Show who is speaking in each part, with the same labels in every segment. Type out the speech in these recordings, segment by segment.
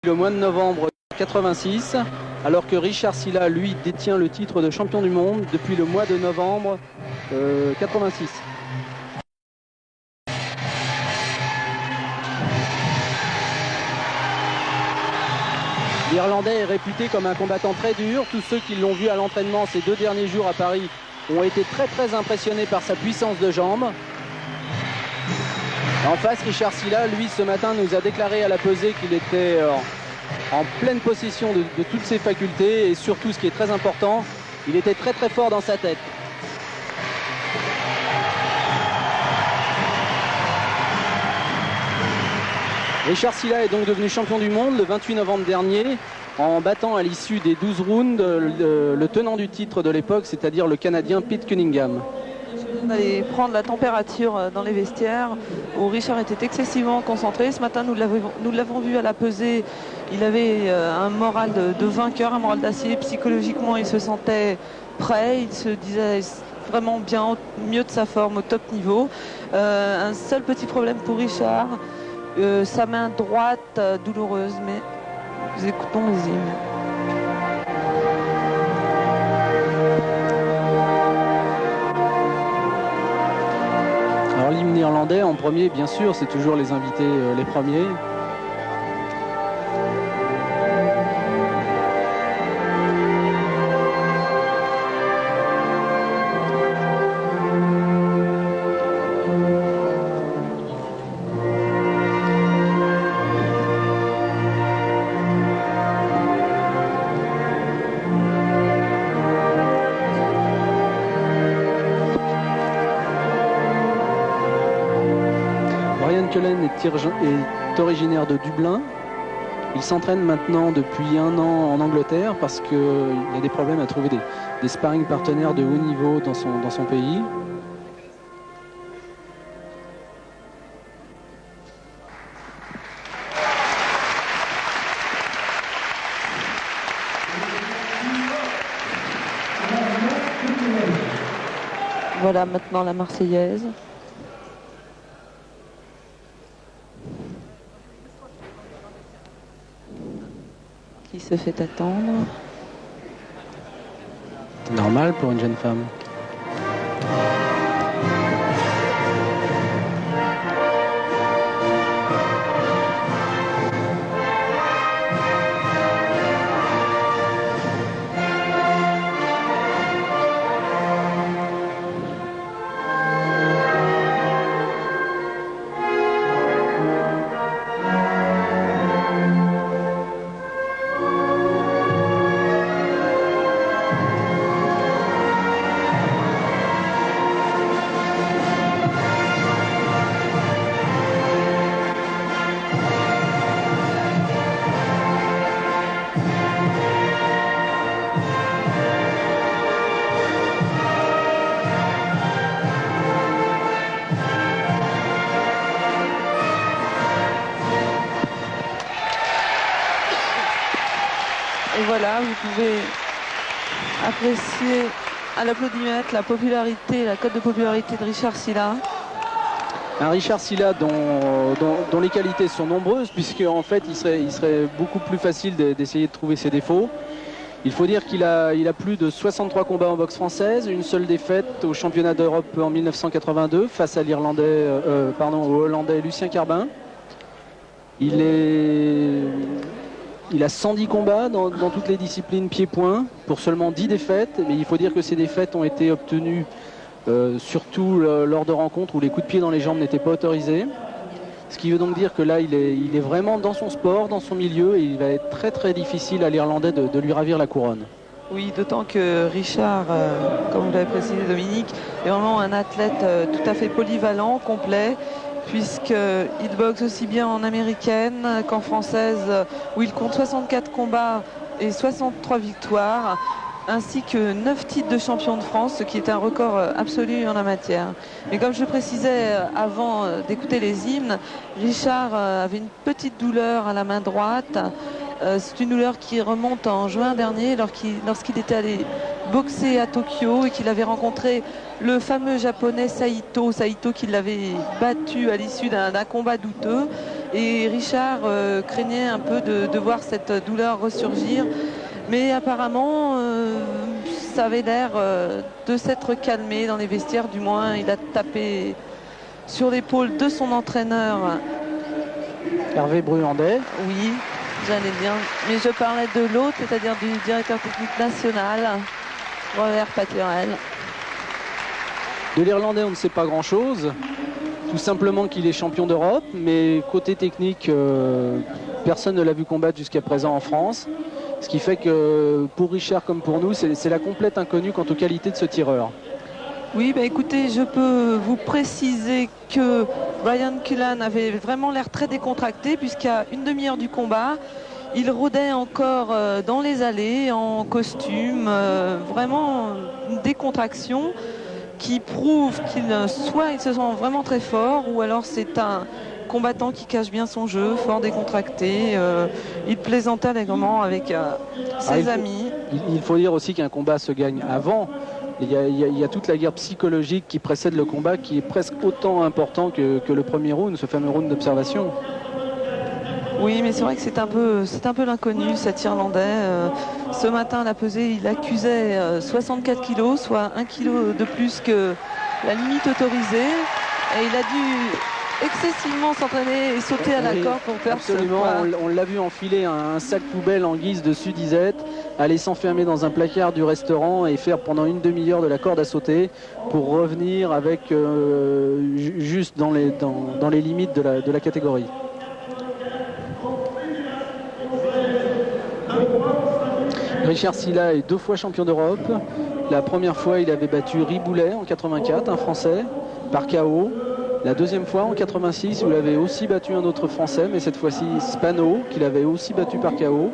Speaker 1: le mois de novembre 86, alors que Richard Silla, lui, détient le titre de champion du monde depuis le mois de novembre 86. L'Irlandais est réputé comme un combattant très dur. Tous ceux qui l'ont vu à l'entraînement ces 2 derniers jours à Paris ont été très impressionnés par sa puissance de jambes. En face, Richard Silla, lui, ce matin, nous a déclaré à la pesée qu'il était en pleine possession de toutes ses facultés et surtout, ce qui est très important, il était très fort dans sa tête. Richard Silla est donc devenu champion du monde le 28 novembre dernier en battant à l'issue des 12 rounds le tenant du titre de l'époque, c'est-à-dire le Canadien Pete Cunningham.
Speaker 2: On allait prendre la température dans les vestiaires où Richard était excessivement concentré. Ce matin, nous l'avons vu à la pesée. Il avait un moral de vainqueur, un moral d'acier. Psychologiquement, il se sentait prêt. Il se disait vraiment bien, mieux de sa forme, au top niveau. Un seul petit problème pour Richard, sa main droite douloureuse. Mais nous écoutons les hymnes.
Speaker 1: Alors l'hymne irlandais en premier, bien sûr, c'est toujours les invités les premiers. Est originaire de Dublin. Il s'entraîne maintenant depuis 1 an en Angleterre parce qu'il a des problèmes à trouver des sparring partenaires de haut niveau dans son pays.
Speaker 2: Voilà maintenant la Marseillaise. Qui se fait attendre.
Speaker 1: Normal pour une jeune femme.
Speaker 2: Et voilà, vous pouvez apprécier à l'applaudimètre la popularité, la cote de popularité de Richard Silla.
Speaker 1: Un Richard Silla dont les qualités sont nombreuses, puisque en fait il serait beaucoup plus facile d'essayer de trouver ses défauts. Il faut dire qu'il a plus de 63 combats en boxe française, une seule défaite au championnat d'Europe en 1982 face à au Hollandais Lucien Carbin. Il a 110 combats dans toutes les disciplines pied-point pour seulement 10 défaites, mais il faut dire que ces défaites ont été obtenues surtout lors de rencontres où les coups de pied dans les jambes n'étaient pas autorisés. Ce qui veut donc dire que là, il est vraiment dans son sport, dans son milieu, et il va être très difficile à l'Irlandais de lui ravir la couronne.
Speaker 2: Oui, d'autant que Richard, comme vous l'avez précisé Dominique, est vraiment un athlète tout à fait polyvalent, complet, puisqu'il boxe aussi bien en américaine qu'en française, où il compte 64 combats et 63 victoires, ainsi que 9 titres de champion de France, ce qui est un record absolu en la matière. Mais comme je précisais avant d'écouter les hymnes, Richard avait une petite douleur à la main droite. C'est une douleur qui remonte en juin dernier, lorsqu'il était allé boxer à Tokyo et qu'il avait rencontré le fameux japonais Saito qui l'avait battu à l'issue d'un combat douteux. Et Richard craignait un peu de voir cette douleur ressurgir. Mais apparemment, ça avait l'air de s'être calmé dans les vestiaires. Du moins, il a tapé sur l'épaule de son entraîneur.
Speaker 1: Hervé Bruandet.
Speaker 2: Oui, j'allais dire. Mais je parlais de l'autre, c'est-à-dire du directeur technique national, Robert Paturel.
Speaker 1: De l'Irlandais, on ne sait pas grand-chose. Tout simplement qu'il est champion d'Europe, mais côté technique, personne ne l'a vu combattre jusqu'à présent en France. Ce qui fait que pour Richard comme pour nous, c'est la complète inconnue quant aux qualités de ce tireur.
Speaker 2: Oui, bah écoutez, je peux vous préciser que Brian Cullen avait vraiment l'air très décontracté, puisqu'à une demi-heure du combat, il rôdait encore dans les allées en costume, vraiment une décontraction qui prouve qu'il soit il se sent vraiment très fort, ou alors c'est un combattant qui cache bien son jeu, fort décontracté. Il plaisantait allègrement avec ses amis.
Speaker 1: Il faut dire aussi qu'un combat se gagne avant. Il y a toute la guerre psychologique qui précède le combat, qui est presque autant important que le premier round, ce fameux round d'observation.
Speaker 2: Oui, mais c'est vrai que c'est un peu l'inconnu, cet Irlandais. Ce matin à la pesée, il accusait 64 kilos, soit 1 kilo de plus que la limite autorisée. Et il a dû excessivement s'entraîner et sauter à la corde pour perdre ce poids.
Speaker 1: On l'a vu enfiler un sac poubelle en guise de sudisette, aller s'enfermer dans un placard du restaurant et faire pendant une demi-heure de la corde à sauter pour revenir avec juste dans les limites de la catégorie. Richard Sylla est 2 fois champion d'Europe. La première fois, il avait battu Riboulet en 84, un Français, par KO. La deuxième fois, en 86, il avait aussi battu un autre Français, mais cette fois-ci Spano, qu'il avait aussi battu par KO.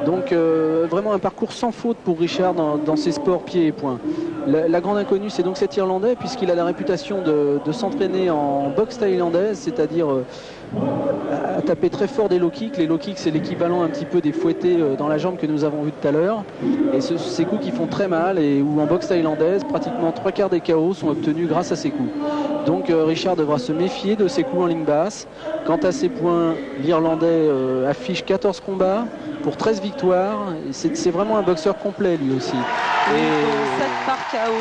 Speaker 1: Donc vraiment un parcours sans faute pour Richard dans ses sports pieds et poings. La grande inconnue, c'est donc cet Irlandais, puisqu'il a la réputation de s'entraîner en boxe thaïlandaise, c'est-à-dire à taper très fort des low kicks. Les low kicks, c'est l'équivalent un petit peu des fouettés dans la jambe que nous avons vu tout à l'heure. Et ces coups qui font très mal, et où en boxe thaïlandaise, pratiquement 3/4 des KO sont obtenus grâce à ces coups. Donc Richard devra se méfier de ses coups en ligne basse. Quant à ses points, l'Irlandais affiche 14 combats pour 13 victoires. C'est vraiment un boxeur complet lui aussi.
Speaker 2: Oui, 7 par KO.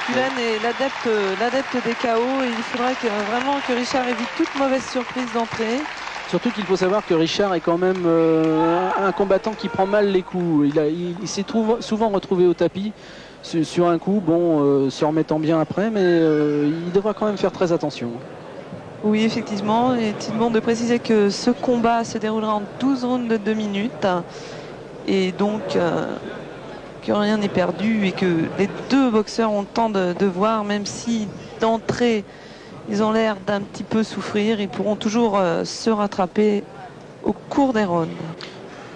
Speaker 2: Cullen est l'adepte des KO, et il faudrait vraiment que Richard évite toute mauvaise surprise d'entrée.
Speaker 1: Surtout qu'il faut savoir que Richard est quand même un combattant qui prend mal les coups. Il s'est souvent retrouvé au tapis sur un coup, se remettant bien après, mais il devra quand même faire très attention.
Speaker 2: Oui, effectivement, il est bon de préciser que ce combat se déroulera en 12 rounds de 2 minutes, et donc que rien n'est perdu, et que les deux boxeurs ont le temps de voir, même si d'entrée ils ont l'air d'un petit peu souffrir, ils pourront toujours se rattraper au cours des rounds.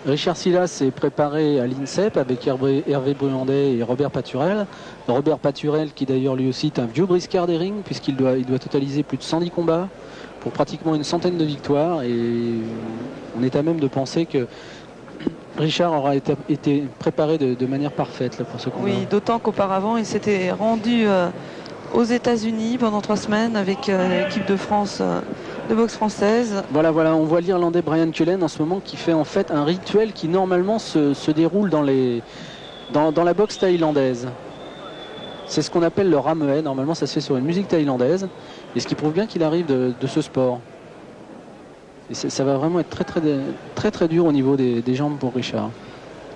Speaker 1: Richard Sylla s'est préparé à l'INSEP avec Hervé Bruandet et Robert Paturel. Robert Paturel, qui d'ailleurs lui aussi est un vieux briscard des rings, puisqu'il doit totaliser plus de 110 combats pour pratiquement une centaine de victoires, et on est à même de penser que Richard aura été préparé de manière parfaite là, pour ce combat.
Speaker 2: Oui, d'autant qu'auparavant il s'était rendu aux États-Unis pendant 3 semaines avec l'équipe de France de boxe française.
Speaker 1: Voilà, on voit l'Irlandais Brian Cullen en ce moment qui fait en fait un rituel qui normalement se déroule dans la boxe thaïlandaise. C'est ce qu'on appelle le rameuet. Normalement, ça se fait sur une musique thaïlandaise, et ce qui prouve bien qu'il arrive de ce sport. Et ça va vraiment être très dur au niveau des jambes pour Richard.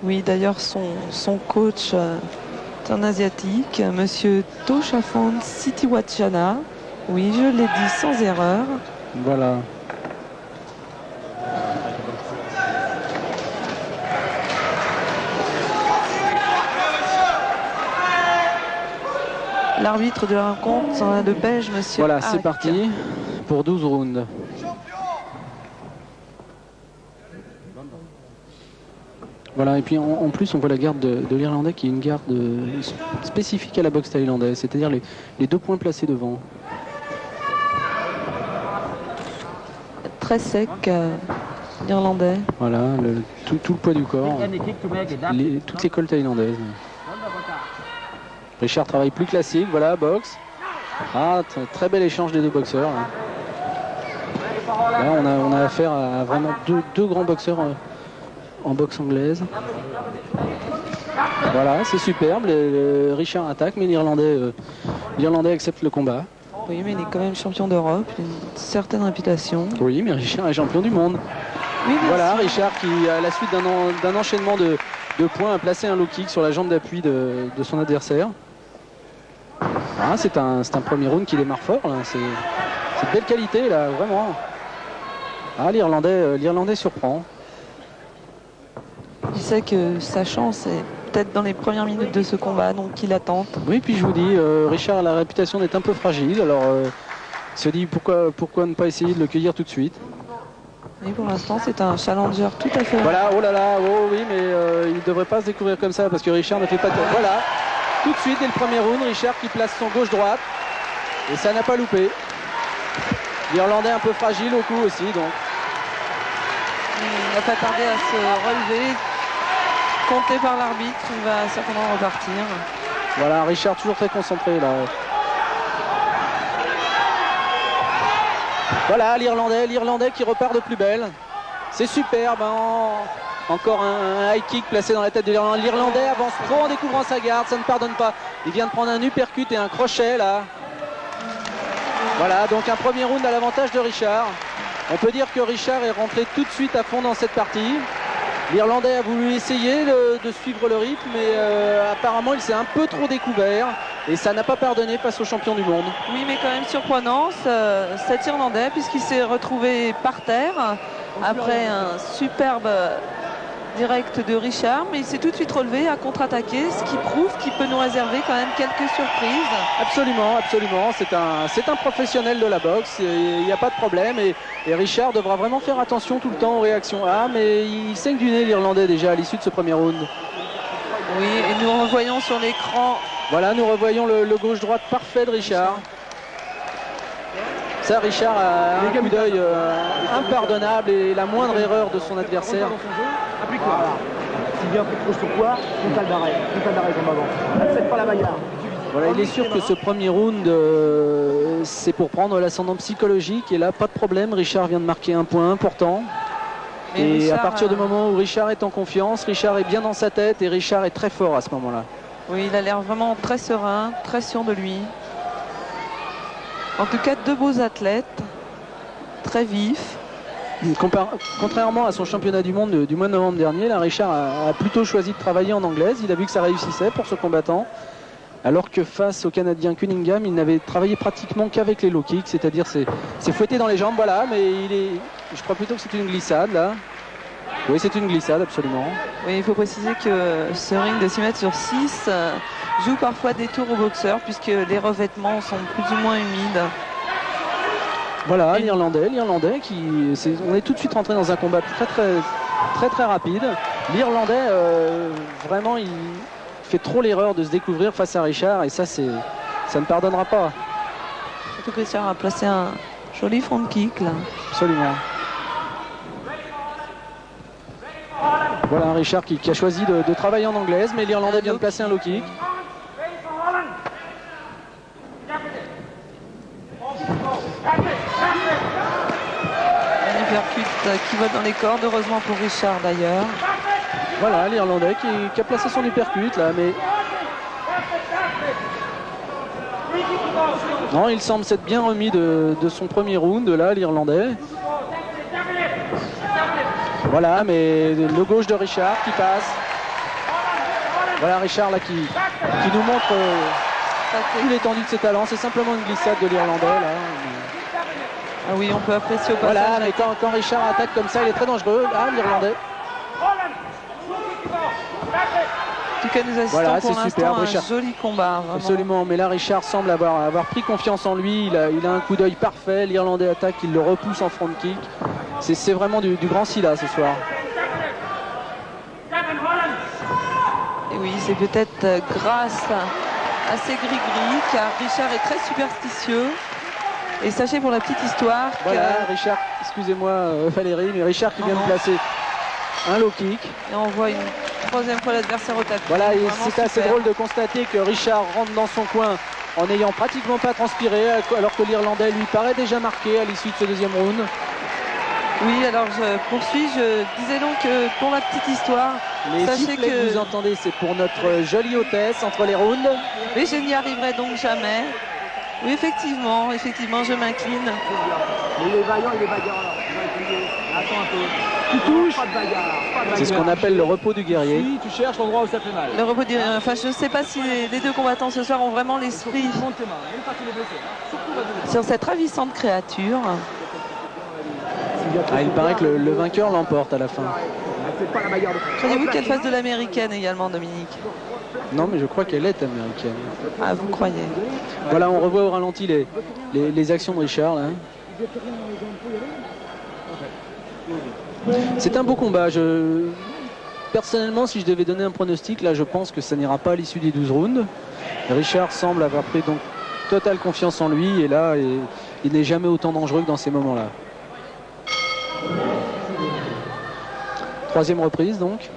Speaker 2: Oui, d'ailleurs, son coach est un asiatique, monsieur Toshafon Sitiwachana. Oui, je l'ai dit sans erreur.
Speaker 1: Voilà.
Speaker 2: L'arbitre de la rencontre, le Belge, monsieur.
Speaker 1: Voilà, c'est parti pour 12 rounds. Voilà, et puis en plus on voit la garde de l'Irlandais qui est une garde spécifique à la boxe thaïlandaise, c'est-à-dire les 2 points placés devant.
Speaker 2: Très sec, l'Irlandais.
Speaker 1: Voilà, tout le poids du corps, toute l'école thaïlandaise. Richard travaille plus classique, voilà, boxe. Ah, très bel échange des deux boxeurs. Hein. Là, on a affaire à vraiment deux grands boxeurs en boxe anglaise. Voilà, c'est superbe. Richard attaque, mais l'Irlandais accepte le combat.
Speaker 2: Oui, mais il est quand même champion d'Europe, il a une certaine réputation.
Speaker 1: Oui, mais Richard est champion du monde.
Speaker 2: Oui,
Speaker 1: voilà,
Speaker 2: sûr.
Speaker 1: Richard qui, à la suite d'un enchaînement de points, a placé un low kick sur la jambe d'appui de son adversaire. Ah, c'est un premier round qui démarre fort. C'est de belle qualité, là, vraiment. Ah, l'Irlandais surprend.
Speaker 2: Il sait que sa chance est peut-être dans les premières minutes de ce combat, donc il attend.
Speaker 1: Oui, puis je vous dis, Richard a la réputation d'être un peu fragile, alors il se dit pourquoi ne pas essayer de le cueillir tout de suite.
Speaker 2: Et pour l'instant, c'est un challenger tout à fait...
Speaker 1: Voilà, oh là là, oh oui, mais il ne devrait pas se découvrir comme ça, parce que Richard ne fait pas de... Voilà, tout de suite, dès le premier round, Richard qui place son gauche-droite, et ça n'a pas loupé. L'Irlandais un peu fragile au coup aussi, donc.
Speaker 2: Il n'a pas tardé à se relever, compté par l'arbitre, il va certainement repartir.
Speaker 1: Voilà, Richard toujours très concentré là. Voilà, l'Irlandais qui repart de plus belle. C'est superbe, hein. Encore un high kick placé dans la tête de l'Irlandais. L'Irlandais avance trop en découvrant sa garde, ça ne pardonne pas. Il vient de prendre un uppercut et un crochet là. Voilà, donc un premier round à l'avantage de Richard. On peut dire que Richard est rentré tout de suite à fond dans cette partie. L'Irlandais a voulu essayer de suivre le rythme, mais apparemment il s'est un peu trop découvert et ça n'a pas pardonné face au champion du monde.
Speaker 2: Oui, mais quand même surprenant cet Irlandais, puisqu'il s'est retrouvé par terre après un superbe direct de Richard, mais il s'est tout de suite relevé à contre-attaquer, ce qui prouve qu'il peut nous réserver quand même quelques surprises.
Speaker 1: Absolument, absolument. C'est un professionnel de la boxe, il n'y a pas de problème et Richard devra vraiment faire attention tout le temps aux réactions. Ah, mais il saigne du nez l'Irlandais déjà à l'issue de ce premier round.
Speaker 2: Oui, et nous revoyons sur l'écran.
Speaker 1: Voilà, nous revoyons le gauche-droite parfait de Richard. Ça, Richard a un coup d'œil impardonnable et la moindre erreur de son adversaire.
Speaker 3: Voilà. S'il vient trop sur quoi, total d'arrêt comme avant. N'accepte pas la bagarre.
Speaker 1: Voilà, il est sûr que ce premier round, c'est pour prendre l'ascendant psychologique. Et là, pas de problème. Richard vient de marquer un point important. Et Richard, à partir du moment où Richard est en confiance, Richard est bien dans sa tête et Richard est très fort à ce moment-là.
Speaker 2: Oui, il a l'air vraiment très serein, très sûr de lui. En tout cas, deux beaux athlètes, très vifs.
Speaker 1: Contrairement à son championnat du monde du mois de novembre dernier, là, Richard a plutôt choisi de travailler en anglaise. Il a vu que ça réussissait pour ce combattant. Alors que face au Canadien Cunningham, il n'avait travaillé pratiquement qu'avec les low kicks, c'est-à-dire c'est fouetté dans les jambes, voilà, mais je crois plutôt que c'est une glissade là. Oui, c'est une glissade, absolument.
Speaker 2: Oui, il faut préciser que ce ring de 6 mètres sur 6 joue parfois des tours aux boxeurs, puisque les revêtements sont plus ou moins humides.
Speaker 1: Voilà, l'Irlandais on est tout de suite rentré dans un combat très rapide. L'Irlandais, vraiment, il fait trop l'erreur de se découvrir face à Richard et ça ne pardonnera pas.
Speaker 2: Surtout que Richard a placé un joli front kick là.
Speaker 1: Absolument. Voilà, Richard qui a choisi de travailler en anglaise, mais l'Irlandais vient de placer un low kick.
Speaker 2: Un uppercut qui va dans les cordes, heureusement pour Richard d'ailleurs.
Speaker 1: Voilà, l'Irlandais qui a placé son uppercut là, mais... Non, il semble s'être bien remis de son premier round là, l'Irlandais. Voilà, mais le gauche de Richard qui passe. Voilà Richard là qui nous montre tout l'étendue de ses talents. C'est simplement une glissade de l'Irlandais là.
Speaker 2: Ah oui, on peut apprécier au passage.
Speaker 1: Voilà, mais quand Richard attaque comme ça, il est très dangereux. Ah, l'Irlandais.
Speaker 2: En tout cas, nous assistons
Speaker 1: voilà,
Speaker 2: pour l'instant à un joli combat. Vraiment.
Speaker 1: Absolument, mais là Richard semble avoir pris confiance en lui. Il a un coup d'œil parfait. L'Irlandais attaque, il le repousse en front kick. C'est vraiment du grand scylla ce soir.
Speaker 2: Et oui, c'est peut-être grâce à ces gris-gris, car Richard est très superstitieux. Et sachez pour la petite histoire que...
Speaker 1: Voilà, Richard, excusez-moi Valérie, mais Richard qui vient de placer un low kick.
Speaker 2: Et on voit une troisième fois l'adversaire au tapis.
Speaker 1: Voilà, et c'est assez drôle de constater que Richard rentre dans son coin en n'ayant pratiquement pas transpiré, alors que l'Irlandais lui paraît déjà marqué à l'issue de ce deuxième round.
Speaker 2: Oui, alors je poursuis. Je disais donc que pour la petite histoire,
Speaker 1: Les
Speaker 2: sachez
Speaker 1: sifflets que vous entendez, c'est pour notre jolie hôtesse entre les rounds.
Speaker 2: mais je n'y arriverai donc jamais. Oui, effectivement, je m'incline.
Speaker 3: Mais il est vaillant, il est bagarre. Attends un peu. Tu touches. Pas de bagarre.
Speaker 1: C'est ce qu'on appelle le repos du guerrier.
Speaker 3: Oui, tu cherches l'endroit où ça fait mal.
Speaker 2: Le repos du... Enfin, je ne sais pas si les deux combattants ce soir ont vraiment l'esprit
Speaker 3: Monte tes mains, même pas qu'il est blessé. Surtout la deuxième.
Speaker 2: sur cette ravissante créature.
Speaker 1: Ah, il paraît que le vainqueur l'emporte à la fin.
Speaker 3: C'est pas la bagarre de
Speaker 2: Croyez-vous qu'elle fasse de l'américaine également, Dominique?
Speaker 1: Non, mais je crois qu'elle est américaine.
Speaker 2: Ah, vous croyez?
Speaker 1: Voilà, on revoit au ralenti les actions de Richard. Là. C'est un beau combat. Personnellement, si je devais donner un pronostic, là, je pense que ça n'ira pas à l'issue des 12 rounds. Richard semble avoir pris donc totale confiance en lui et là, il n'est jamais autant dangereux que dans ces moments-là. Troisième reprise donc.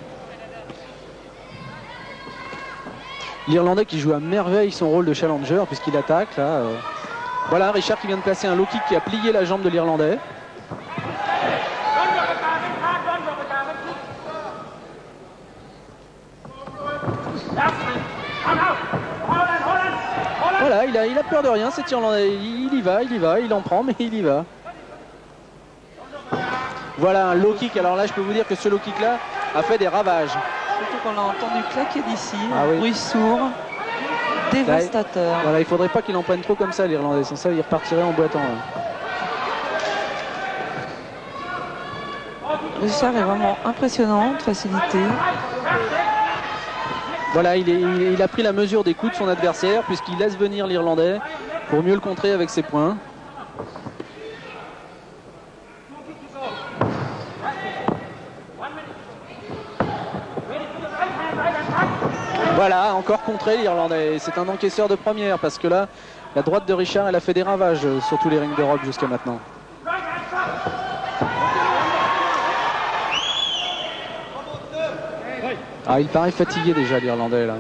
Speaker 1: L'Irlandais qui joue à merveille son rôle de challenger puisqu'il attaque là. Voilà, Richard qui vient de placer un low kick qui a plié la jambe de l'Irlandais. Voilà, il a peur de rien cet Irlandais. Il y va, il en prend mais il y va. Voilà un low kick. Alors là, je peux vous dire que ce low kick là a fait des ravages.
Speaker 2: Surtout qu'on l'a entendu claquer d'ici,
Speaker 1: Ah oui.
Speaker 2: bruit sourd, dévastateur.
Speaker 1: Voilà, il faudrait pas qu'il en prenne trop comme ça l'Irlandais, sans ça il repartirait en boitant. Là.
Speaker 2: Richard est vraiment impressionnant, de facilité.
Speaker 1: Voilà, il a pris la mesure des coups de son adversaire puisqu'il laisse venir l'Irlandais pour mieux le contrer avec ses poings. Voilà, encore contré l'Irlandais. C'est un encaisseur de première parce que là, la droite de Richard, elle a fait des ravages sur tous les rings d'Europe jusqu'à maintenant. Ah, il paraît fatigué déjà l'Irlandais là.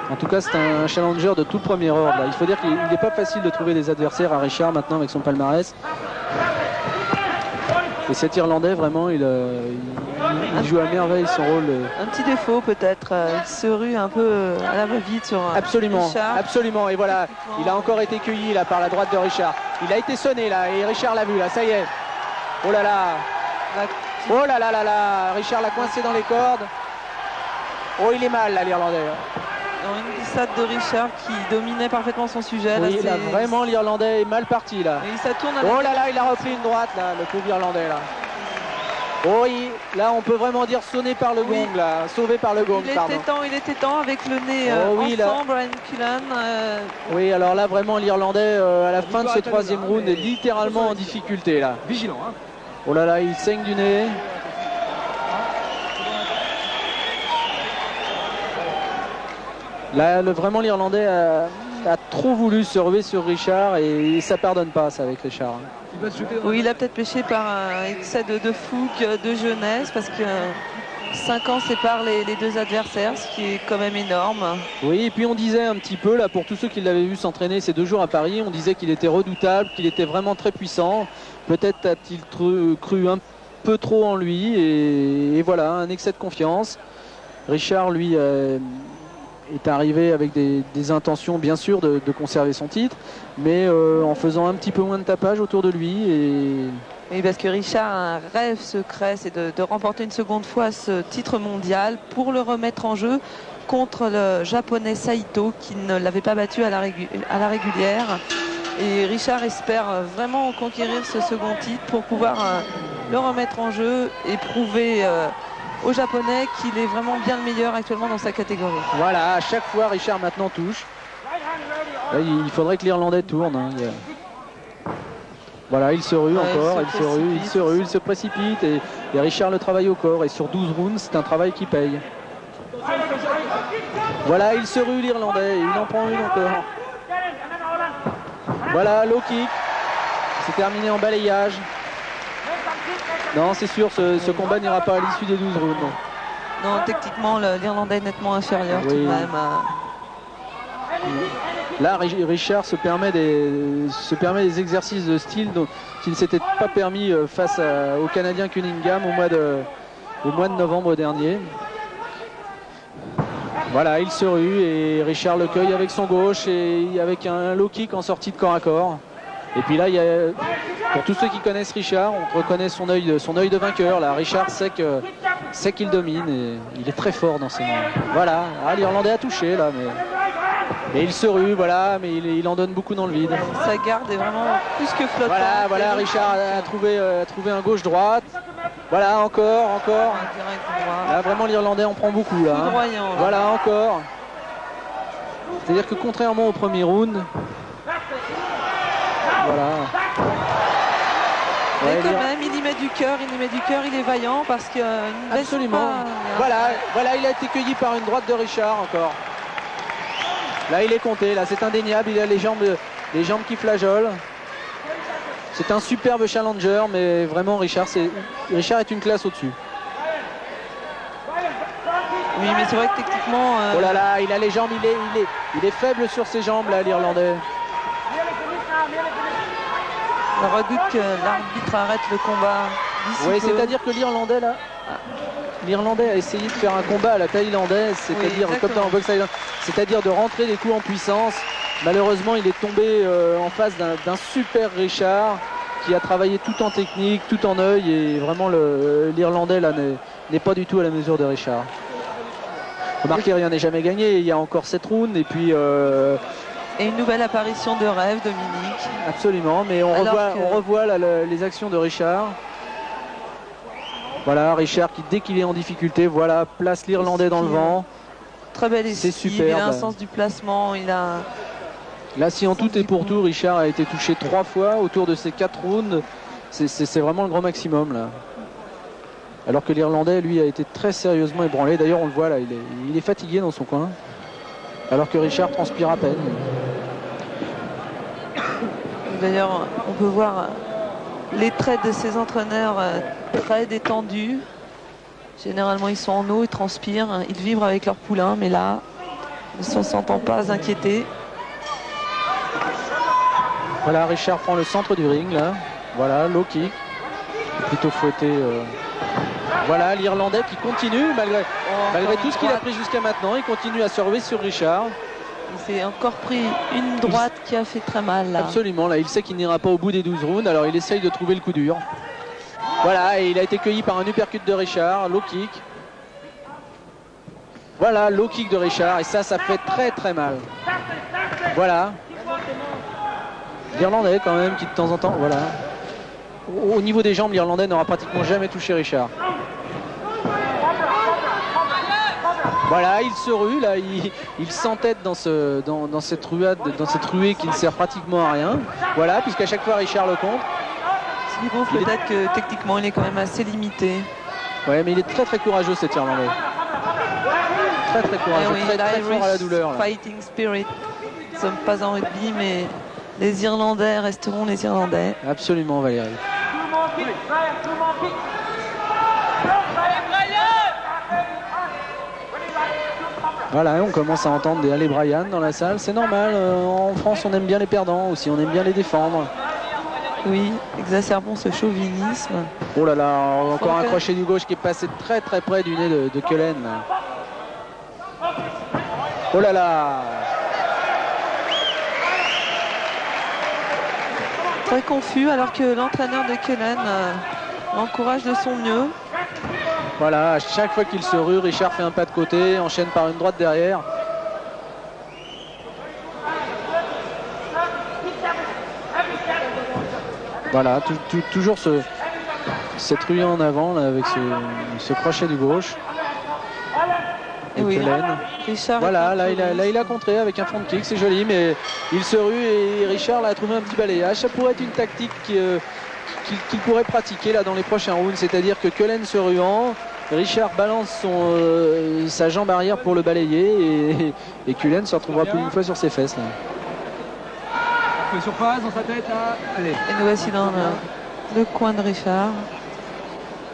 Speaker 1: En tout cas, c'est un challenger de tout premier ordre. Là. Il faut dire qu'il n'est pas facile de trouver des adversaires à Richard maintenant avec son palmarès. Et cet Irlandais, vraiment, il joue à merveille son rôle.
Speaker 2: Un petit défaut peut-être, il se rue un peu à la va-vite sur
Speaker 1: Absolument,
Speaker 2: Richard.
Speaker 1: absolument. Et voilà, il a encore été cueilli là par la droite de Richard. Il a été sonné là et Richard l'a vu là, ça y est. Oh là là. Oh là là là là. Richard l'a coincé dans les cordes. Oh, il est mal là l'Irlandais.
Speaker 2: Une glissade de Richard qui dominait parfaitement son sujet.
Speaker 1: Oui, là, vraiment l'Irlandais est mal parti là.
Speaker 2: Et ça tourne
Speaker 1: Oh là là, il a repris une droite là, le pauvre Irlandais là. Oh, là on peut vraiment dire sonné par le gong là, sauvé par le gong, pardon.
Speaker 2: Il était temps avec le nez ensemble, Brian Cullen.
Speaker 1: Oui, alors là vraiment l'Irlandais à la fin de ce troisième round est littéralement en difficulté là.
Speaker 3: Vigilant, hein.
Speaker 1: Oh là là, il saigne du nez. Là, vraiment l'Irlandais a trop voulu se relever sur Richard et ça pardonne pas ça avec Richard.
Speaker 2: Oui, il a peut-être péché par un excès de fougue, de jeunesse, parce que 5 ans séparent les deux adversaires, ce qui est quand même énorme.
Speaker 1: Oui, et puis on disait un petit peu, là, pour tous ceux qui l'avaient vu s'entraîner ces 2 jours à Paris, on disait qu'il était redoutable, qu'il était vraiment très puissant. Peut-être a-t-il cru un peu trop en lui, et voilà, un excès de confiance. Richard, lui, est arrivé avec des intentions, bien sûr, de conserver son titre, mais en faisant un petit peu moins de tapage autour de lui.
Speaker 2: Oui, parce que Richard a un rêve secret, c'est de remporter une seconde fois ce titre mondial pour le remettre en jeu contre le japonais Saito qui ne l'avait pas battu à la régulière. Et Richard espère vraiment conquérir ce second titre pour pouvoir le remettre en jeu et prouver aux Japonais qu'il est vraiment bien le meilleur actuellement dans sa catégorie.
Speaker 1: Voilà, à chaque fois Richard maintenant touche. Là, il faudrait que l'Irlandais tourne. Hein. Voilà, il se rue encore, il se précipite et Richard le travaille au corps et sur 12 rounds, c'est un travail qui paye. Voilà, il se rue l'Irlandais, il en prend une encore. Voilà, low kick. C'est terminé en balayage. Non, c'est sûr, ce combat n'ira pas à l'issue des 12 rounds.
Speaker 2: Non, techniquement, l'Irlandais est nettement inférieur tout de même.
Speaker 1: Là, Richard se permet des exercices de style qui ne s'était pas permis face au Canadien Cunningham au mois de novembre dernier. Voilà, il se rue et Richard le cueille avec son gauche et avec un low kick en sortie de corps à corps. Et puis là, pour tous ceux qui connaissent Richard, on reconnaît son œil de vainqueur. Là, Richard sait qu'il domine et il est très fort dans ses mains. Voilà, l'Irlandais a touché là, mais il se rue, voilà, mais il en donne beaucoup dans le vide.
Speaker 2: Sa garde est vraiment plus que flottante.
Speaker 1: Voilà, Richard a trouvé un gauche-droite. Voilà, encore. Là, vraiment, l'Irlandais en prend beaucoup. Là,
Speaker 2: foudroyant,
Speaker 1: voilà, encore. C'est-à-dire que contrairement au premier round, voilà.
Speaker 2: Mais quand même, il y met du cœur, il est vaillant parce qu'il ne baisse
Speaker 1: absolument pas. Voilà, il a été cueilli par une droite de Richard encore. Là, il est compté, là, c'est indéniable, il a les jambes qui flageolent. C'est un superbe challenger, mais vraiment Richard est une classe au-dessus.
Speaker 2: Oui, mais c'est vrai que techniquement...
Speaker 1: Oh là là, il a les jambes, il est faible sur ses jambes, là, l'Irlandais.
Speaker 2: On redoute que l'arbitre arrête le combat.
Speaker 1: Oui, c'est-à-dire que l'Irlandais, là... L'Irlandais a essayé de faire un combat à la thaïlandaise, c'est-à-dire comme dans le boxe thaïlandais, c'est-à-dire de rentrer des coups en puissance. Malheureusement, il est tombé en face d'un super Richard qui a travaillé tout en technique, tout en œil, et vraiment l'Irlandais là n'est pas du tout à la mesure de Richard. Remarquez, rien n'est jamais gagné. Il y a encore 7 rounds et puis
Speaker 2: et une nouvelle apparition de rêve, Dominique.
Speaker 1: Absolument, mais on revoit là, les actions de Richard. Voilà, Richard qui, dès qu'il est en difficulté, voilà, place l'Irlandais dans le vent.
Speaker 2: Très belle esquive,
Speaker 1: c'est super.
Speaker 2: Il a un sens du placement, il a...
Speaker 1: Là, si en tout et pour tout, Richard a été touché 3 fois autour de ces 4 rounds, c'est vraiment le grand maximum là. Alors que l'Irlandais, lui, a été très sérieusement ébranlé. D'ailleurs, on le voit là, il est fatigué dans son coin. Alors que Richard transpire à peine.
Speaker 2: D'ailleurs, on peut voir les traits de ces entraîneurs très détendus. Généralement, ils sont en eau, ils transpirent, ils vibrent avec leur poulain, mais là, ils ne s'en sentent pas inquiétés.
Speaker 1: Voilà, Richard prend le centre du ring, là. Voilà, low kick. Plutôt fouetté. Voilà, l'Irlandais qui continue, malgré tout ce qu'il a pris jusqu'à maintenant. Il continue à se relever sur Richard.
Speaker 2: Il s'est encore pris une droite qui a fait très mal, là.
Speaker 1: Absolument, là, il sait qu'il n'ira pas au bout des 12 rounds, alors il essaye de trouver le coup dur. Voilà, et il a été cueilli par un uppercut de Richard, low kick. Voilà, low kick de Richard, et ça fait très très mal. Voilà. L'Irlandais quand même qui de temps en temps, voilà. Au niveau des jambes, l'Irlandais n'aura pratiquement jamais touché Richard. Voilà, il se rue, là, il s'entête dans cette ruée qui ne sert pratiquement à rien. Voilà, puisqu'à chaque fois Richard le compte.
Speaker 2: Ce qui prouve peut-être que techniquement il est quand même assez limité.
Speaker 1: Ouais, mais il est très très courageux cet Irlandais. Très très courageux,
Speaker 2: oui,
Speaker 1: très fort à la douleur. Là.
Speaker 2: Fighting spirit. Nous ne sommes pas en rugby, mais les Irlandais resteront les Irlandais.
Speaker 1: Absolument, Valérie. Voilà, on commence à entendre des Allez Brian dans la salle. C'est normal, en France on aime bien les perdants aussi, on aime bien les défendre.
Speaker 2: Oui, exacerbons ce chauvinisme.
Speaker 1: Oh là là, encore un crochet du gauche qui est passé très très près du nez de Cullen. Oh là là.
Speaker 2: Très confus alors que l'entraîneur de Cullen l'encourage de son mieux.
Speaker 1: Voilà, à chaque fois qu'il se rue, Richard fait un pas de côté, enchaîne par une droite derrière. Voilà, toujours cette ruée en avant là, avec ce crochet du gauche.
Speaker 2: Et oui,
Speaker 1: Richard voilà, là il a contré avec un front kick, c'est joli, mais il se rue et Richard là, a trouvé un petit balayage. Ça pourrait être une tactique qu'il pourrait pratiquer là dans les prochains rounds, c'est-à-dire que Cullen se ruant, Richard balance sa jambe arrière pour le balayer et Cullen se retrouvera plus d'une fois sur ses fesses là.
Speaker 3: Surface dans sa tête là. Allez.
Speaker 2: Et nous voici dans le coin de Richard.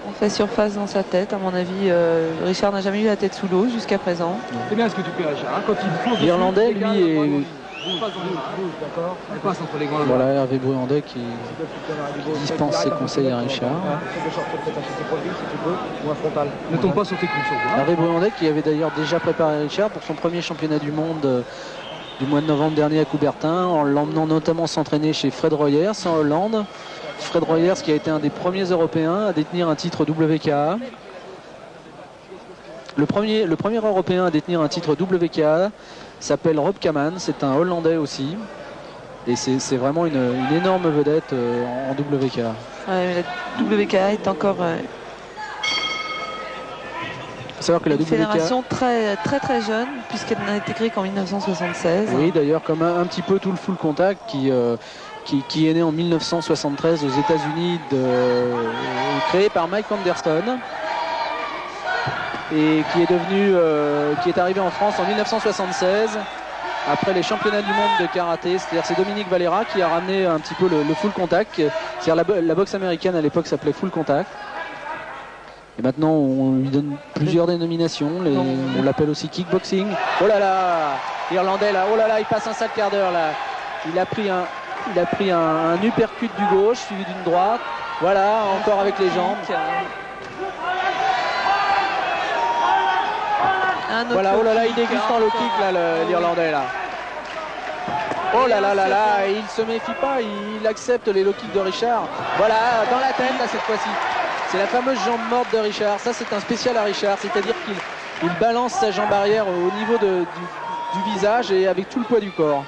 Speaker 2: On fait surface dans sa tête. À mon avis, Richard n'a jamais eu la tête sous l'eau jusqu'à présent.
Speaker 3: C'est bien ce que tu fais, Richard. Quand il
Speaker 1: l'Irlandais, lui,
Speaker 3: d'accord.
Speaker 4: Elle passe entre les gants.
Speaker 1: Voilà Hervé Bruandet qui dispense ses conseils à Richard.
Speaker 3: Ou un frontal.
Speaker 4: Ne tombe pas sur tes coups, surtout.
Speaker 1: Hervé Bruandet qui avait d'ailleurs déjà préparé Richard pour son premier championnat du monde du mois de novembre dernier à Coubertin, en l'emmenant notamment s'entraîner chez Fred Royers en Hollande. Fred Royers qui a été un des premiers Européens à détenir un titre WKA. Le premier Européen à détenir un titre WKA s'appelle Rob Kaman, c'est un Hollandais aussi. Et c'est vraiment une énorme vedette en WKA.
Speaker 2: Ouais, mais la WKA est encore
Speaker 1: Il faut savoir que la
Speaker 2: une
Speaker 1: WKA...
Speaker 2: fédération très jeune, puisqu'elle n'a été créée qu'en 1976.
Speaker 1: Oui, d'ailleurs, comme un petit peu tout le full contact qui est né en 1973 aux États-Unis, créé par Mike Anderson. Et qui est arrivé en France en 1976 après les championnats du monde de karaté. C'est-à-dire c'est Dominique Valera qui a ramené un petit peu le full contact. C'est-à-dire la boxe américaine à l'époque s'appelait full contact. Et maintenant on lui donne plusieurs dénominations. On l'appelle aussi kickboxing. Oh là là, l'Irlandais là, oh là là, il passe un sale quart d'heure là. Il a pris un uppercut du gauche suivi d'une droite. Voilà, encore avec les jambes. Voilà, oh là là, il déguste en low kick là, l'Irlandais là. Oh là là là là, il se méfie pas, il accepte les low kicks de Richard. Voilà, dans la tête là cette fois-ci. C'est la fameuse jambe morte de Richard. Ça c'est un spécial à Richard, c'est-à-dire qu'il balance sa jambe arrière au niveau du visage et avec tout le poids du corps.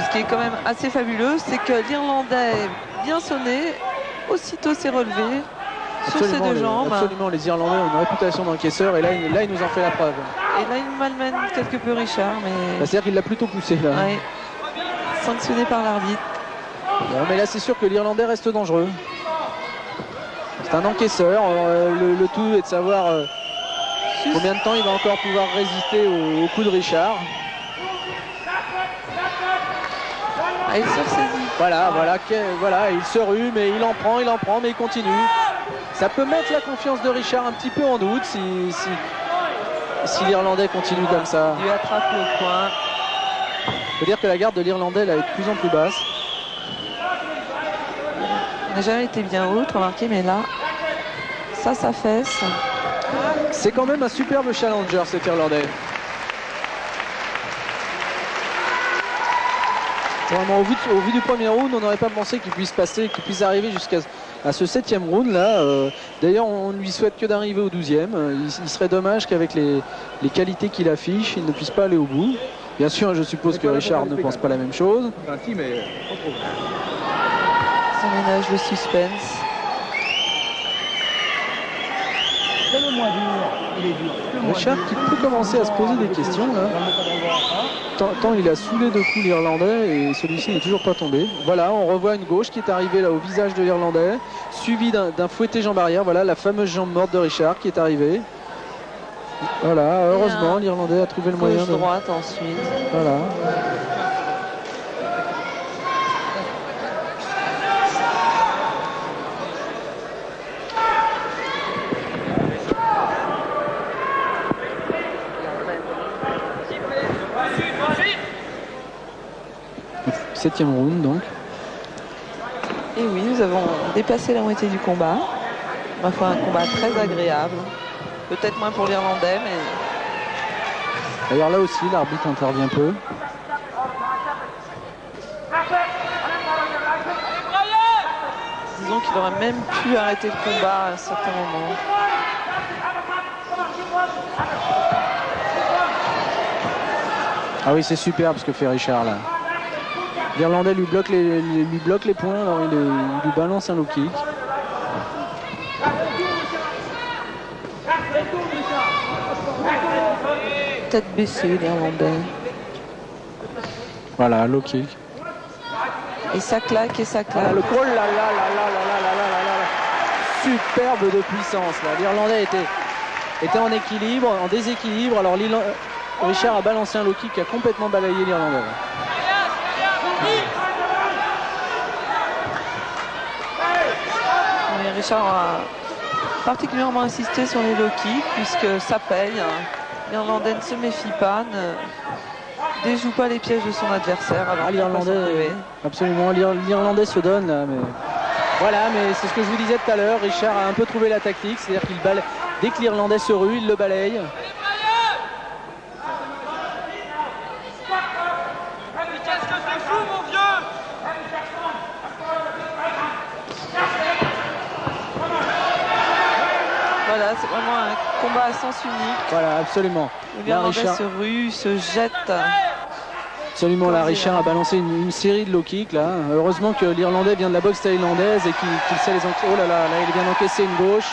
Speaker 2: Ce qui est quand même assez fabuleux, c'est que l'Irlandais, bien sonné, aussitôt s'est relevé sur ses deux jambes.
Speaker 1: Absolument, les Irlandais ont une réputation d'encaisseurs et là il nous en fait la preuve.
Speaker 2: Et là il malmène quelque peu Richard, mais...
Speaker 1: C'est-à-dire qu'il l'a plutôt poussé là.
Speaker 2: Ouais. Sanctionné par l'arbitre.
Speaker 1: Mais là c'est sûr que l'Irlandais reste dangereux. C'est un encaisseur, le tout est de savoir combien de temps il va encore pouvoir résister au coup de Richard.
Speaker 2: Ah, il se ressaisit.
Speaker 1: Voilà, il se rue, mais il en prend, mais il continue. Ça peut mettre la confiance de Richard un petit peu en doute si l'Irlandais continue comme ça.
Speaker 2: Il lui attrape le point.
Speaker 1: Il faut dire que la garde de l'Irlandais là, est de plus en plus basse.
Speaker 2: Il n'a jamais été bien haute, remarquez, mais là, ça fesse.
Speaker 1: C'est quand même un superbe challenger cet Irlandais. Vraiment, au vu du premier round, on n'aurait pas pensé qu'il puisse arriver jusqu'à ce 7e round là. D'ailleurs, on ne lui souhaite que d'arriver au 12e. Il serait dommage qu'avec les qualités qu'il affiche, il ne puisse pas aller au bout. Bien sûr, je suppose que Richard ne pense pas la même chose.
Speaker 2: Ça ménage le suspense.
Speaker 1: Richard qui peut commencer à se poser des questions là. Tant il a saoulé de coups l'Irlandais et celui-ci n'est toujours pas tombé. Voilà, on revoit une gauche qui est arrivée là au visage de l'Irlandais, suivi d'un fouetté jambe arrière. Voilà la fameuse jambe morte de Richard qui est arrivée. Voilà, heureusement l'Irlandais a trouvé le moyen de...
Speaker 2: droite ensuite.
Speaker 1: Voilà. Septième round donc.
Speaker 2: Et oui, nous avons dépassé la moitié du combat. Ma foi, un combat très agréable. Peut-être moins pour l'Irlandais, mais...
Speaker 1: D'ailleurs là aussi, l'arbitre intervient peu.
Speaker 2: Disons qu'il aurait même pu arrêter le combat à un certain moment.
Speaker 1: Ah oui, c'est superbe ce que fait Richard là. L'Irlandais lui bloque les points, alors il lui balance un low kick.
Speaker 2: Tête baissée, l'Irlandais.
Speaker 1: Voilà, low kick.
Speaker 2: Et ça claque, et ça claque.
Speaker 1: Le oh là là là là là là là là. Superbe de puissance là. L'Irlandais était en équilibre, en déséquilibre. Alors Richard a balancé un low kick qui a complètement balayé l'Irlandais.
Speaker 2: Richard a particulièrement insisté sur les low kicks puisque ça paye. L'Irlandais ne se méfie pas déjoue pas les pièges de son adversaire. Alors
Speaker 1: l'Irlandais, absolument, l'Irlandais se donne là, mais voilà, mais c'est ce que je vous disais tout à l'heure. Richard a un peu trouvé la tactique, c'est-à-dire qu'il balaye, dès que l'Irlandais se rue, il le balaye.
Speaker 2: Voilà, c'est vraiment un combat à sens unique.
Speaker 1: Voilà, absolument.
Speaker 2: L'Irlandais se rue, se jette.
Speaker 1: Absolument, là, Richard a balancé une série de low kicks là. Heureusement que l'Irlandais vient de la boxe thaïlandaise et qu'il sait les encaisser. Oh là là, là, il vient d'encaisser une gauche.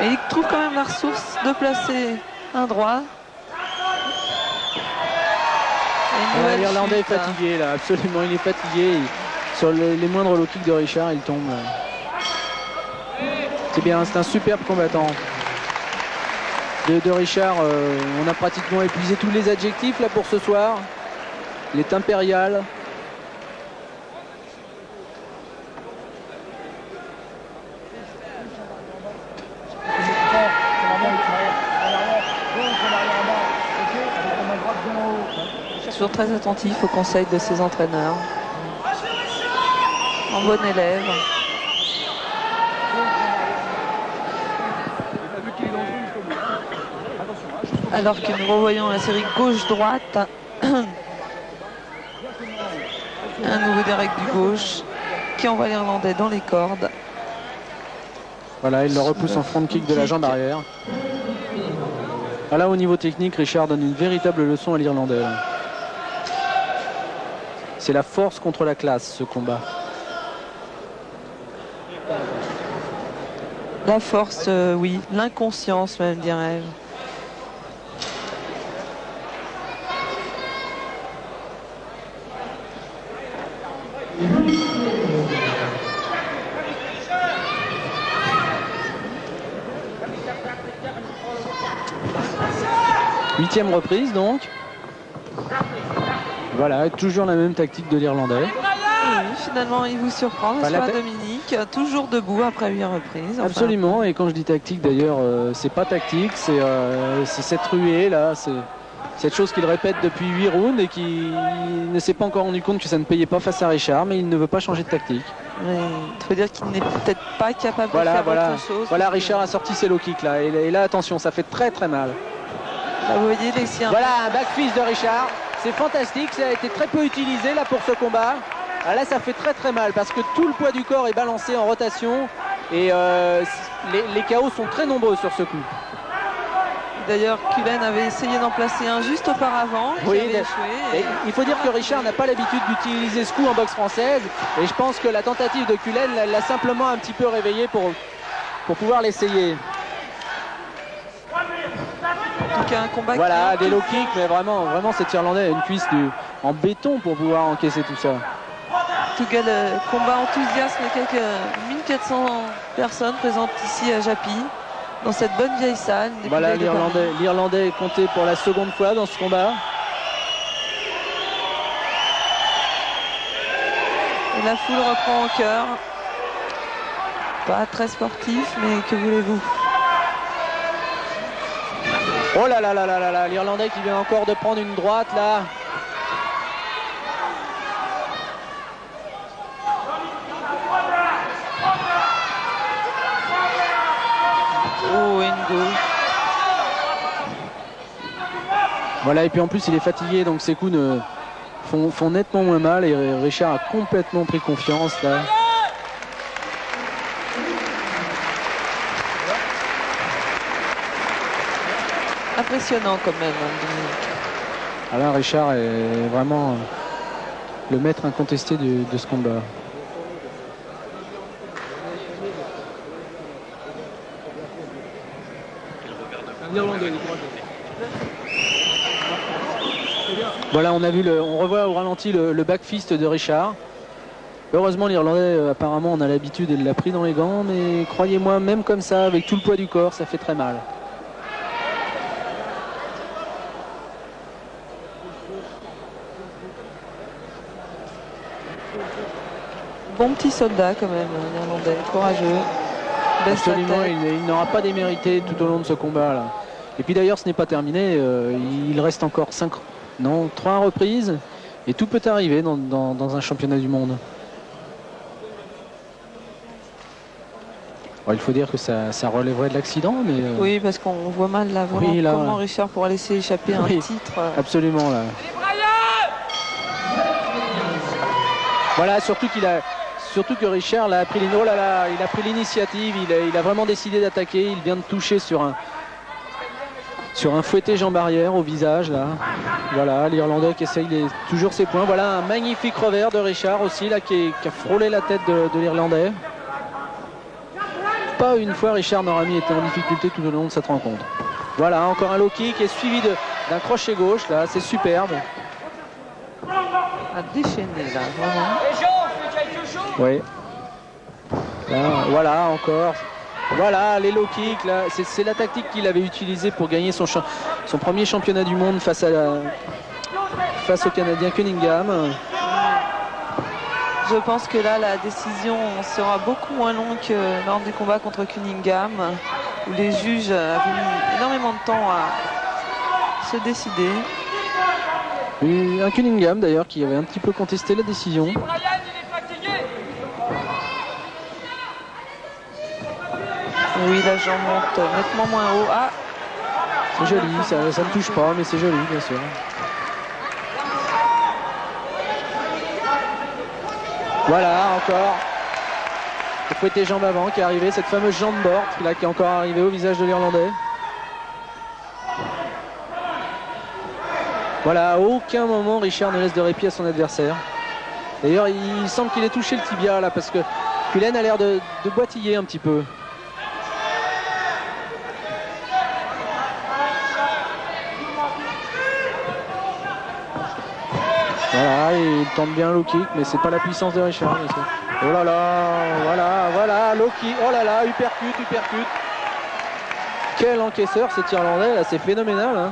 Speaker 2: Et il trouve quand même la ressource de placer un droit.
Speaker 1: L'Irlandais est fatigué là, absolument, il est fatigué. Sur les moindres low kicks de Richard, il tombe. C'est bien, c'est un superbe combattant. De Richard, on a pratiquement épuisé tous les adjectifs là pour ce soir. Il est impérial.
Speaker 2: Toujours très attentif aux conseils de ses entraîneurs. En bon élève. Alors que nous revoyons la série gauche-droite. Un nouveau direct du gauche qui envoie l'Irlandais dans les cordes.
Speaker 1: Voilà, il le repousse en front kick de la jambe arrière. Voilà, au niveau technique, Richard donne une véritable leçon à l'Irlandais. C'est la force contre la classe, ce combat.
Speaker 2: La force, oui. L'inconscience, même, dirais-je.
Speaker 1: Huitième reprise donc. Voilà, toujours la même tactique de l'Irlandais.
Speaker 2: Finalement, il vous surprend, n'est-ce pas, Dominique? Toujours debout après 8 reprises. Enfin.
Speaker 1: Absolument, et quand je dis tactique d'ailleurs, c'est pas tactique, c'est cette ruée là, c'est cette chose qu'il répète depuis 8 rounds et qui ne s'est pas encore rendu compte que ça ne payait pas face à Richard, mais il ne veut pas changer de tactique.
Speaker 2: Il faut dire qu'il n'est peut-être pas capable de faire autre chose.
Speaker 1: Voilà, Richard a sorti ses low kicks là, et là attention, ça fait très très mal.
Speaker 2: Là, vous voyez,
Speaker 1: voilà un back fist de Richard, c'est fantastique, ça a été très peu utilisé là pour ce combat. Ah, là ça fait très très mal parce que tout le poids du corps est balancé en rotation et les KO sont très nombreux sur ce coup.
Speaker 2: D'ailleurs, Cullen avait essayé d'en placer un juste auparavant, qui avait échoué.
Speaker 1: Il faut dire que Richard n'a pas l'habitude d'utiliser ce coup en boxe française et je pense que la tentative de Cullen l'a simplement un petit peu réveillé pour pouvoir l'essayer.
Speaker 2: En tout cas, un combat
Speaker 1: voilà, des low kicks, mais vraiment cet Irlandais a une cuisse en béton pour pouvoir encaisser tout ça.
Speaker 2: En tout cas, le combat enthousiasme quelques 1400 personnes présentes ici à Japy, dans cette bonne vieille salle.
Speaker 1: Voilà, l'Irlandais est compté pour la seconde fois dans ce combat.
Speaker 2: Et la foule reprend en cœur. Pas très sportif, mais que voulez-vous?
Speaker 1: Oh là là là là là, l'Irlandais qui vient encore de prendre une droite là.
Speaker 2: Oh, une gauche.
Speaker 1: Voilà, et puis en plus il est fatigué, donc ses coups font nettement moins mal et Richard a complètement pris confiance là.
Speaker 2: Impressionnant quand même.
Speaker 1: Alors Richard est vraiment le maître incontesté de ce combat. Voilà, on revoit au ralenti le back fist de Richard. Heureusement l'Irlandais apparemment on a l'habitude, il l'a pris dans les gants, mais croyez-moi, même comme ça, avec tout le poids du corps, ça fait très mal.
Speaker 2: Bon petit soldat quand même, l'Irlandais, courageux.
Speaker 1: Absolument, il n'aura pas démérité tout au long de ce combat là. Et puis d'ailleurs, ce n'est pas terminé. Il reste encore 3 reprises. Et tout peut arriver dans un championnat du monde. Bon, il faut dire que ça relèverait de l'accident. Mais
Speaker 2: Oui, parce qu'on voit mal là, vraiment,
Speaker 1: oui, là,
Speaker 2: comment Richard pourra laisser échapper un titre.
Speaker 1: Absolument. Là. Voilà, surtout que Richard là, a pris il a pris l'initiative. Il a vraiment décidé d'attaquer. Il vient de toucher sur un fouetté jambe arrière au visage là. Voilà, l'Irlandais qui essaye toujours ses points. Voilà un magnifique revers de Richard aussi là qui a frôlé la tête de l'Irlandais. Pas une fois Richard n'aura été en difficulté tout au long de cette rencontre. Voilà, encore un low kick qui est suivi d'un crochet gauche là, c'est superbe.
Speaker 2: À déchaîner là, vraiment.
Speaker 1: Oui. Là, voilà encore. Voilà les low kicks là, c'est la tactique qu'il avait utilisée pour gagner son premier championnat du monde face au Canadien Cunningham.
Speaker 2: Je pense que là la décision sera beaucoup moins longue que lors du combat contre Cunningham où les juges avaient mis énormément de temps à se décider.
Speaker 1: Un Cunningham d'ailleurs qui avait un petit peu contesté la décision.
Speaker 2: Oui, la jambe monte nettement moins haut. Ah,
Speaker 1: c'est joli, ça ne touche pas, mais c'est joli, bien sûr. Voilà, encore. Le fouetté jambe avant qui est arrivé, cette fameuse jambe morte là, qui est encore arrivée au visage de l'Irlandais. Voilà, à aucun moment Richard ne laisse de répit à son adversaire. D'ailleurs, il semble qu'il ait touché le tibia là, parce que Cullen a l'air de boitiller un petit peu. Voilà, il tente bien un low kick, mais c'est pas la puissance de Richard. Oh là là, voilà, low kick, oh là là, uppercut. Quel encaisseur cet Irlandais, là, c'est phénoménal. Hein.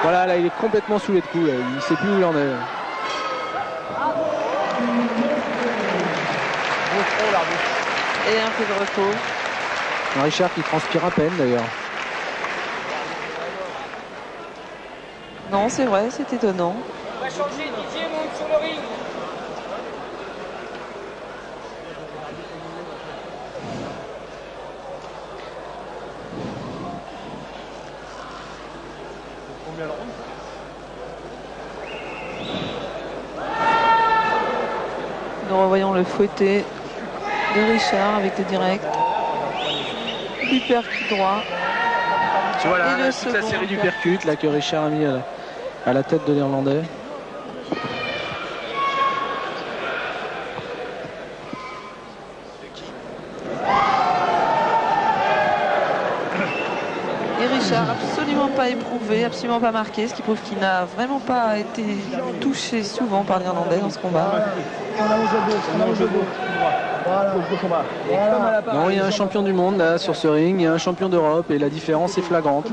Speaker 1: Voilà, là, il est complètement sous les coups, là. Il sait plus où il en est.
Speaker 2: et un peu de repos.
Speaker 1: Richard qui transpire à peine d'ailleurs.
Speaker 2: Non, c'est vrai, c'est étonnant.
Speaker 5: On va changer, Didier monte sur le ring.
Speaker 2: Nous revoyons le fouetté de Richard avec le direct. Uppercut droit.
Speaker 1: Voilà,
Speaker 2: et le
Speaker 1: toute la série
Speaker 2: second
Speaker 1: d'uppercuts là que Richard a mis à la tête de l'Irlandais.
Speaker 2: Et Richard absolument pas éprouvé, absolument pas marqué, ce qui prouve qu'il n'a vraiment pas été touché souvent par l'Irlandais dans ce combat.
Speaker 1: Non, il y a un champion du monde là sur ce ring, il y a un champion d'Europe et la différence est flagrante.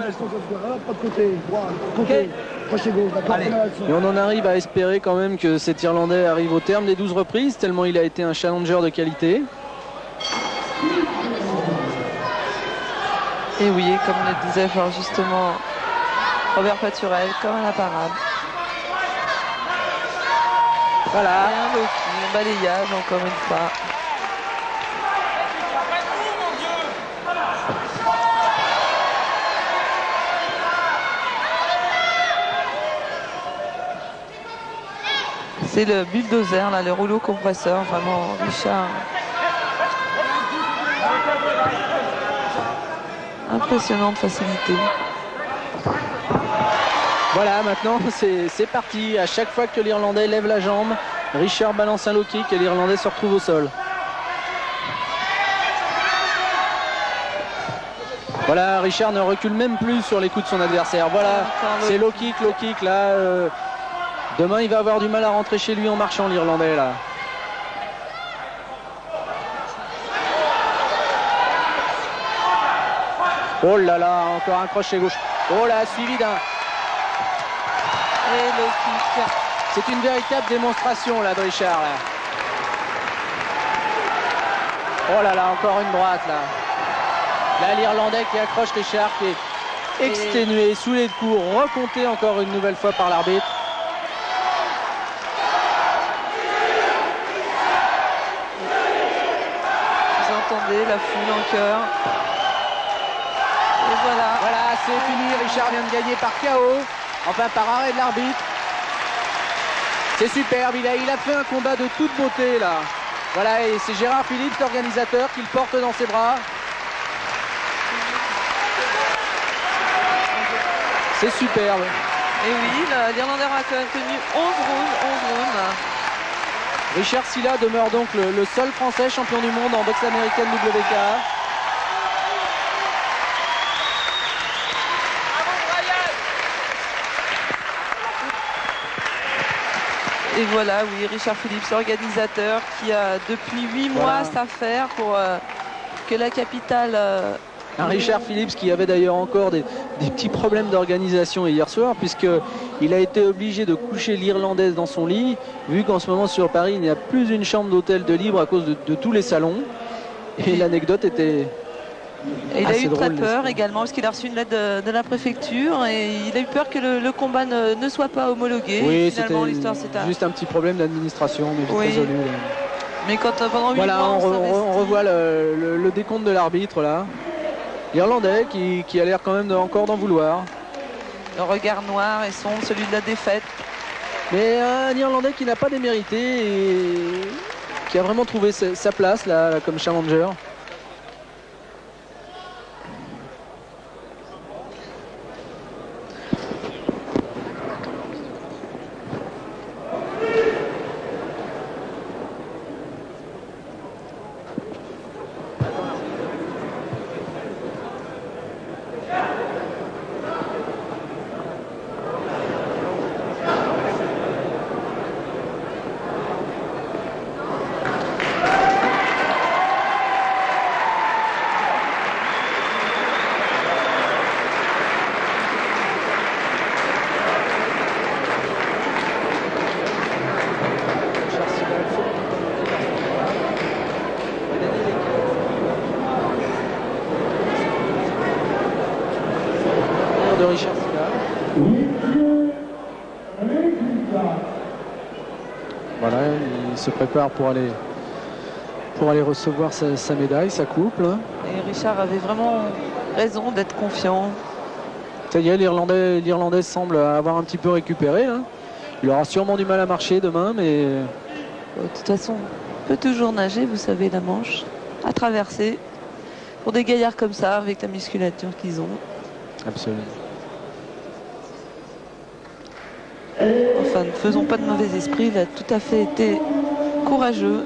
Speaker 1: Et on en arrive à espérer quand même que cet Irlandais arrive au terme des 12 reprises, tellement il a été un challenger de qualité.
Speaker 2: Et oui, comme le disait fort justement Robert Paturel, comme à la parade.
Speaker 1: Voilà.
Speaker 2: Et un low kick, un balayage encore une fois. C'est le bulldozer, là, le rouleau compresseur, vraiment Richard. Impressionnante facilité.
Speaker 1: Voilà, maintenant c'est parti. À chaque fois que l'Irlandais lève la jambe, Richard balance un low kick et l'Irlandais se retrouve au sol. Voilà, Richard ne recule même plus sur les coups de son adversaire. Voilà, c'est low kick là. Demain, il va avoir du mal à rentrer chez lui en marchant, l'Irlandais là. Oh là là, encore un crochet gauche. Oh là, suivi d'un...
Speaker 2: Et low kick.
Speaker 1: C'est une véritable démonstration là de Richard là. Oh là là, encore une droite là. Là, l'Irlandais qui accroche Richard, exténué, sous les coups, recompté encore une nouvelle fois par l'arbitre.
Speaker 2: Vous entendez la foule en chœur. Et voilà.
Speaker 1: Voilà, c'est fini. Richard vient de gagner par KO, enfin par arrêt de l'arbitre. C'est superbe, il a fait un combat de toute beauté là. Voilà, et c'est Gérard Philippe, l'organisateur, qui le porte dans ses bras. C'est superbe.
Speaker 2: Et oui, l'Irlandais a quand même tenu 11 rounds.
Speaker 1: Richard Silla demeure donc le seul Français champion du monde en boxe américaine WKA.
Speaker 2: Et voilà, oui, Richard Philippe, l'organisateur, qui a depuis 8 mois sa faire pour que la capitale...
Speaker 1: Un Richard Phillips qui avait d'ailleurs encore des petits problèmes d'organisation hier soir, puisqu'il a été obligé de coucher l'Irlandaise dans son lit, vu qu'en ce moment sur Paris, il n'y a plus une chambre d'hôtel de libre à cause de tous les salons. Et l'anecdote était...
Speaker 2: Et il a eu très peur également, parce qu'il a reçu une lettre de la préfecture, et il a eu peur que le combat ne soit pas homologué.
Speaker 1: Oui,
Speaker 2: finalement, l'histoire c'était
Speaker 1: juste un petit problème d'administration, mais vite résolu.
Speaker 2: Mais quand pendant 8
Speaker 1: voilà,
Speaker 2: mois,
Speaker 1: on revoit le décompte de l'arbitre là. L'Irlandais qui a l'air quand même encore d'en vouloir.
Speaker 2: Le regard noir et sombre, celui de la défaite.
Speaker 1: Mais un Irlandais qui n'a pas démérité et qui a vraiment trouvé sa place là comme challenger. De Richard Silla. Voilà, il se prépare pour aller recevoir sa médaille, sa coupe. Là.
Speaker 2: Et Richard avait vraiment raison d'être confiant.
Speaker 1: Ça y est, l'Irlandais semble avoir un petit peu récupéré. Hein. Il aura sûrement du mal à marcher demain, mais...
Speaker 2: De toute façon, on peut toujours nager, vous savez, la Manche, à traverser. Pour des gaillards comme ça, avec la musculature qu'ils ont.
Speaker 1: Absolument.
Speaker 2: Enfin, ne faisons pas de mauvais esprit, il a tout à fait été courageux.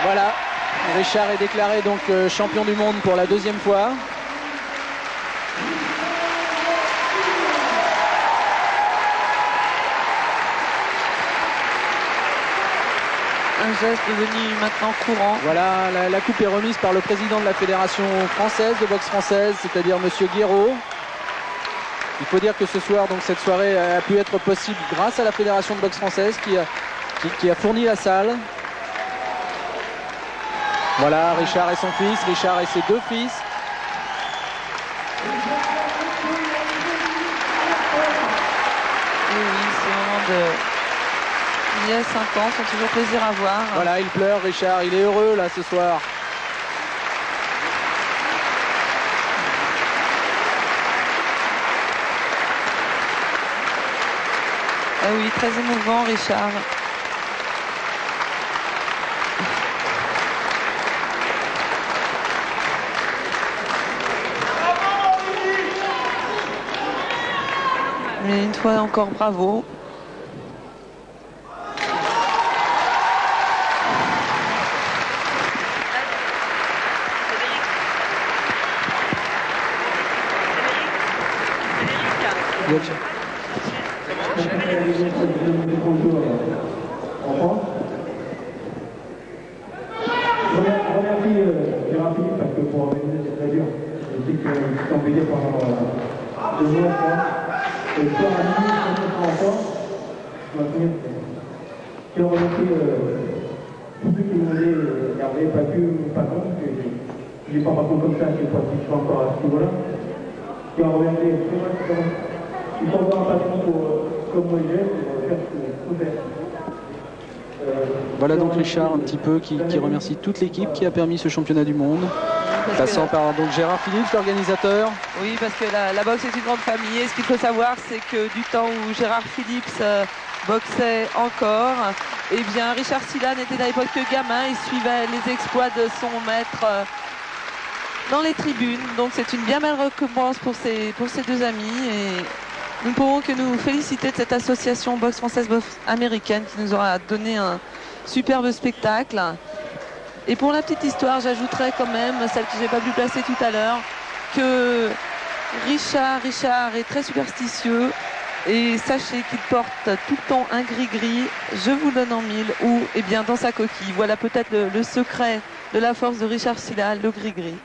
Speaker 1: Voilà, Richard est déclaré donc champion du monde pour la deuxième fois.
Speaker 2: Un geste devenu maintenant courant.
Speaker 1: Voilà, la coupe est remise par le président de la fédération française de boxe française, c'est-à-dire Monsieur Guéraud. Il faut dire que ce soir, donc cette soirée a pu être possible grâce à la fédération de boxe française qui a fourni la salle. Voilà, Richard et son fils, Richard et ses deux fils.
Speaker 2: Et oui, ces moments de liesse intense sont toujours plaisir à voir.
Speaker 1: Voilà, il pleure, Richard, il est heureux là ce soir.
Speaker 2: Ah oui, très émouvant, Richard. Mais une fois encore, bravo.
Speaker 6: Remercie Gérard Philippe parce que pour organiser c'est très dur. Je sais que je suis embêté pendant 2 mois, je pense. Et le soir à minuit, quand on sera encore, je vais finir. Je remercie tous ceux qui m'ont aidé, Hervé, pas que mon patron, que je n'ai pas parcours comme ça, je ne sais pas si je suis encore à ce niveau-là. Qui a orienté, il faut avoir un patron comme moi j'ai, pour faire ce qu'il faut faire.
Speaker 1: Voilà donc Richard un petit peu qui remercie toute l'équipe qui a permis ce championnat du monde. Passant par donc Gérard Philippe, l'organisateur.
Speaker 2: Oui, parce que la boxe est une grande famille. Et ce qu'il faut savoir, c'est que du temps où Gérard Philippe boxait encore, eh bien Richard Silla n'était à l'époque que gamin. Il suivait les exploits de son maître dans les tribunes. Donc c'est une bien belle récompense pour ces deux amis. Et nous ne pouvons que nous féliciter de cette association boxe française, boxe américaine qui nous aura donné un superbe spectacle. Et pour la petite histoire, j'ajouterais quand même, celle que je n'ai pas pu placer tout à l'heure, que Richard est très superstitieux et sachez qu'il porte tout le temps un gris-gris, je vous donne en mille, ou eh bien dans sa coquille. Voilà peut-être le secret de la force de Richard Silla, le gris-gris.